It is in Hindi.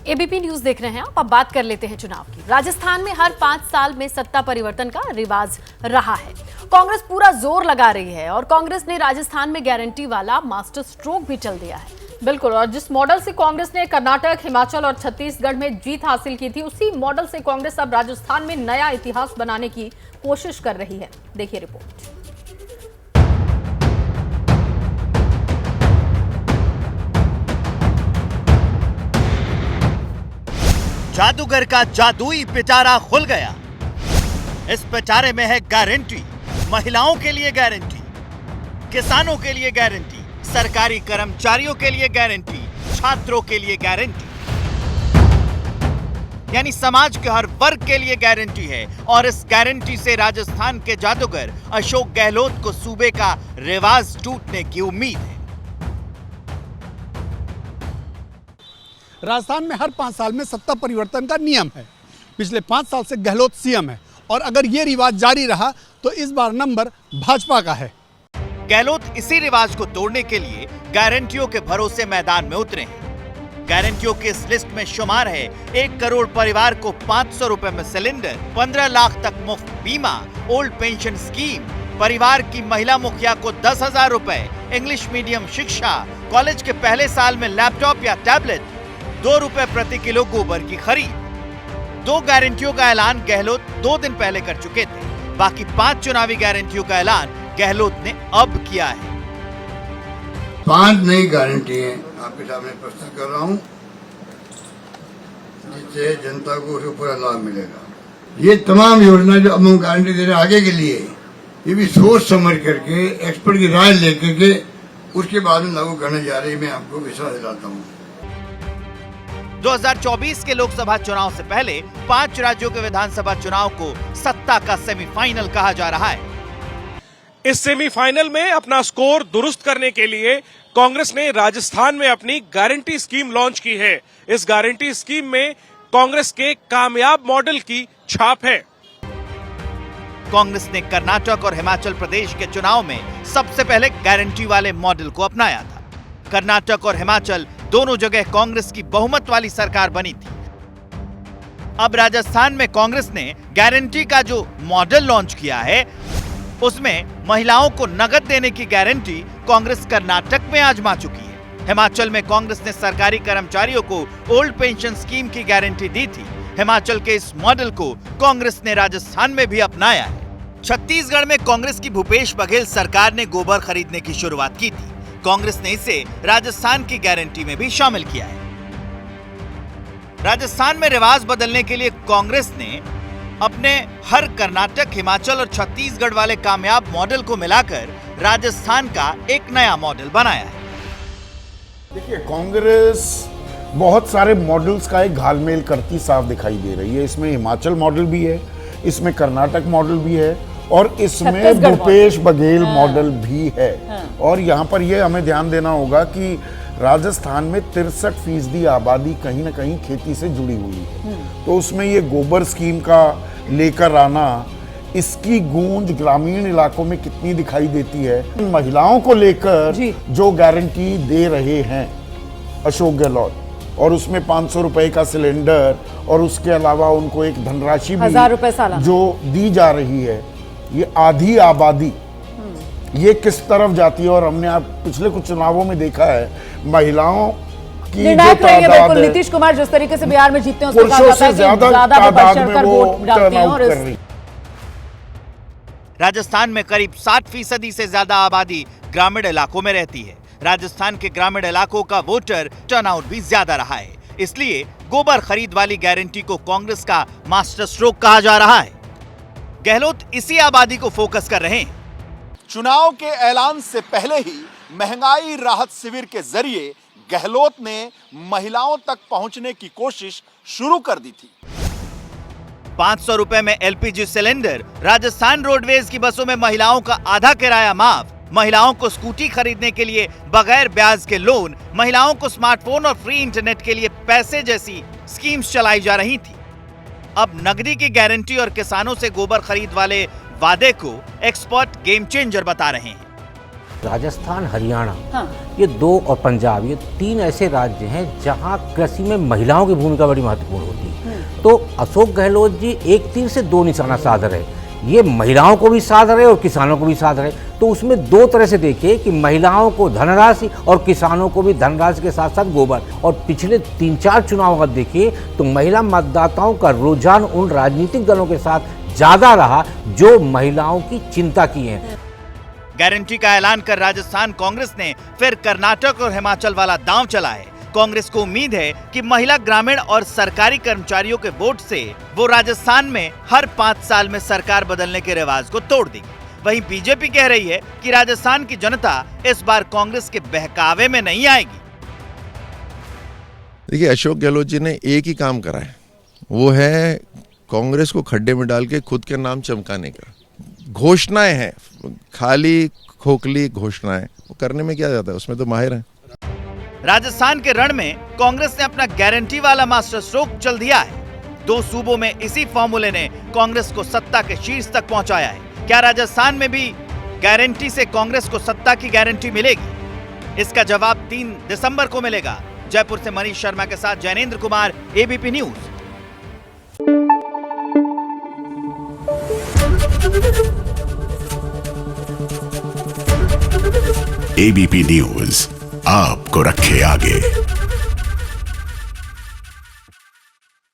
एबीपी न्यूज देख रहे हैं आप। अब बात कर लेते हैं चुनाव की। राजस्थान में हर 5 साल में सत्ता परिवर्तन का रिवाज रहा है। कांग्रेस पूरा जोर लगा रही है और कांग्रेस ने राजस्थान में गारंटी वाला मास्टर स्ट्रोक भी चल दिया है। बिल्कुल, और जिस मॉडल से कांग्रेस ने कर्नाटक, हिमाचल और छत्तीसगढ़ में जीत हासिल की थी, उसी मॉडल से कांग्रेस अब राजस्थान में नया इतिहास बनाने की कोशिश कर रही है। देखिए रिपोर्ट। जादूगर का जादुई पिटारा खुल गया। इस पिटारे में है गारंटी, महिलाओं के लिए गारंटी, किसानों के लिए गारंटी, सरकारी कर्मचारियों के लिए गारंटी, छात्रों के लिए गारंटी, यानी समाज के हर वर्ग के लिए गारंटी है। और इस गारंटी से राजस्थान के जादूगर अशोक गहलोत को सूबे का रिवाज टूटने की उम्मीद है। राजस्थान में हर 5 साल में सत्ता परिवर्तन का नियम है। पिछले 5 साल से गहलोत सीएम है और अगर ये रिवाज जारी रहा तो इस बार नंबर भाजपा का है। गहलोत इसी रिवाज को तोड़ने के लिए गारंटियों के भरोसे मैदान में उतरे हैं। गारंटियों की इस लिस्ट में शुमार है 1 करोड़ परिवार को 500 रुपए में सिलेंडर, 15 लाख तक मुफ्त बीमा, ओल्ड पेंशन स्कीम, परिवार की महिला मुखिया को 10,000 रुपए, इंग्लिश मीडियम शिक्षा, कॉलेज के पहले साल में लैपटॉप या टैबलेट, 2 रुपए प्रति किलो गोबर की खरीद। 2 गारंटियों का ऐलान गहलोत 2 दिन पहले कर चुके थे। बाकी 5 चुनावी गारंटियों का ऐलान गहलोत ने अब किया है। 5 नई गारंटी है आपके सामने प्रस्तुत कर रहा हूँ, जिससे जनता को उसका पूरा लाभ मिलेगा। ये तमाम योजना जो अब हम गारंटी दे रहे हैं आगे के लिए, ये भी सोच समझ करके, एक्सपर्ट की राय लेकर के उसके बाद में लागू करने जा रही है। मैं आपको विश्वास दिलाता हूँ। 2024 के लोकसभा चुनाव से पहले 5 राज्यों के विधानसभा चुनाव को सत्ता का सेमीफाइनल कहा जा रहा है। इस सेमीफाइनल में अपना स्कोर दुरुस्त करने के लिए कांग्रेस ने राजस्थान में अपनी गारंटी स्कीम लॉन्च की है। इस गारंटी स्कीम में कांग्रेस के कामयाब मॉडल की छाप है। कांग्रेस ने कर्नाटक और हिमाचल प्रदेश के चुनाव में सबसे पहले गारंटी वाले मॉडल को अपनाया था। कर्नाटक और हिमाचल दोनों जगह कांग्रेस की बहुमत वाली सरकार बनी थी। अब राजस्थान में कांग्रेस ने गारंटी का जो मॉडल लॉन्च किया है, उसमें महिलाओं को नकद देने की गारंटी कांग्रेस कर्नाटक में आजमा चुकी है। हिमाचल में कांग्रेस ने सरकारी कर्मचारियों को ओल्ड पेंशन स्कीम की गारंटी दी थी। हिमाचल के इस मॉडल को कांग्रेस ने राजस्थान में भी अपनाया है। छत्तीसगढ़ में कांग्रेस की भूपेश बघेल सरकार ने गोबर खरीदने की शुरुआत की थी। कांग्रेस ने इसे राजस्थान की गारंटी में भी शामिल किया है। राजस्थान में रिवाज बदलने के लिए कांग्रेस ने अपने हर कर्नाटक, हिमाचल और छत्तीसगढ़ वाले कामयाब मॉडल को मिलाकर राजस्थान का एक नया मॉडल बनाया है। देखिए, कांग्रेस बहुत सारे मॉडल्स का एक घालमेल करती साफ दिखाई दे रही है। इसमें हिमाचल मॉडल भी है, इसमें कर्नाटक मॉडल भी है और इसमें भूपेश बघेल मॉडल भी है। और यहाँ पर ये हमें ध्यान देना होगा कि राजस्थान में 63% आबादी कहीं ना कहीं खेती से जुड़ी हुई है। तो उसमें ये गोबर स्कीम का लेकर आना, इसकी गूंज ग्रामीण इलाकों में कितनी दिखाई देती है। महिलाओं को लेकर जो गारंटी दे रहे हैं अशोक गहलोत, और उसमें 500 रुपए का सिलेंडर और उसके अलावा उनको एक धनराशि भी 1000 रुपए सालाना जो दी जा रही है, ये आधी आबादी ये किस तरफ जाती है। और हमने आप पिछले कुछ चुनावों में देखा है, महिलाओं की जो तादाद है, नीतीश कुमार जिस तरीके से बिहार में जीतते हैं, पुरुषों से ज्यादा तादाद में वो टर्नआउट कर रही। राजस्थान में करीब 60% से ज्यादा आबादी ग्रामीण इलाकों में रहती है। राजस्थान के ग्रामीण इलाकों का वोटर टर्नआउट भी ज्यादा रहा है। इसलिए गोबर खरीद वाली गारंटी को कांग्रेस का मास्टर स्ट्रोक कहा जा रहा है। गहलोत इसी आबादी को फोकस कर रहे हैं। चुनाव के ऐलान से पहले ही महंगाई राहत शिविर के जरिए गहलोत ने महिलाओं तक पहुंचने की कोशिश शुरू कर दी थी। 500 रुपए में एलपीजी सिलेंडर, राजस्थान रोडवेज की बसों में महिलाओं का आधा किराया माफ, महिलाओं को स्कूटी खरीदने के लिए बगैर ब्याज के लोन, महिलाओं को स्मार्टफोन और फ्री इंटरनेट के लिए पैसे जैसी स्कीम्स चलाई जा रही थी। अब नकदी की गारंटी और किसानों से गोबर खरीद वाले वादे को एक्सपर्ट गेम चेंजर बता रहे हैं। राजस्थान, हरियाणा, ये 2 और पंजाब, ये 3 ऐसे राज्य हैं जहां कृषि में महिलाओं की भूमिका बड़ी महत्वपूर्ण होती है। तो अशोक गहलोत जी एक तीर से 2 निशाना साध रहे, ये महिलाओं को भी साध रहे और किसानों को भी साध रहे। तो उसमें 2 तरह से देखिए कि महिलाओं को धनराशि और किसानों को भी धनराशि के साथ साथ गोबर। और पिछले 3-4 चुनाव अगर देखिए तो महिला मतदाताओं का रुझान उन राजनीतिक दलों के साथ ज्यादा रहा जो महिलाओं की चिंता की है। गारंटी का ऐलान कर राजस्थान कांग्रेस ने फिर कर्नाटक और हिमाचल वाला दांव चला है। कांग्रेस को उम्मीद है कि महिला, ग्रामीण और सरकारी कर्मचारियों के वोट से वो राजस्थान में हर 5 साल में सरकार बदलने के रिवाज को तोड़ देगी। वहीं बीजेपी कह रही है कि राजस्थान की जनता इस बार कांग्रेस के बहकावे में नहीं आएगी। देखिए, अशोक गहलोत जी ने एक ही काम करा है, वो है कांग्रेस को खड्डे में डाल के खुद के नाम चमकाने का। घोषणाएं हैं, खाली खोखली घोषणाएं, वो करने में क्या जाता है, उसमें तो माहिर है। राजस्थान के रण में कांग्रेस ने अपना गारंटी वाला मास्टर स्ट्रोक चल दिया है। 2 सूबों में इसी फॉर्मूले ने कांग्रेस को सत्ता के शीर्ष तक पहुंचाया है। क्या राजस्थान में भी गारंटी से कांग्रेस को सत्ता की गारंटी मिलेगी? इसका जवाब 3 दिसंबर को मिलेगा। जयपुर से मनीष शर्मा के साथ Jainendra Kumar, ABP news. ABP news आपको रखे आगे।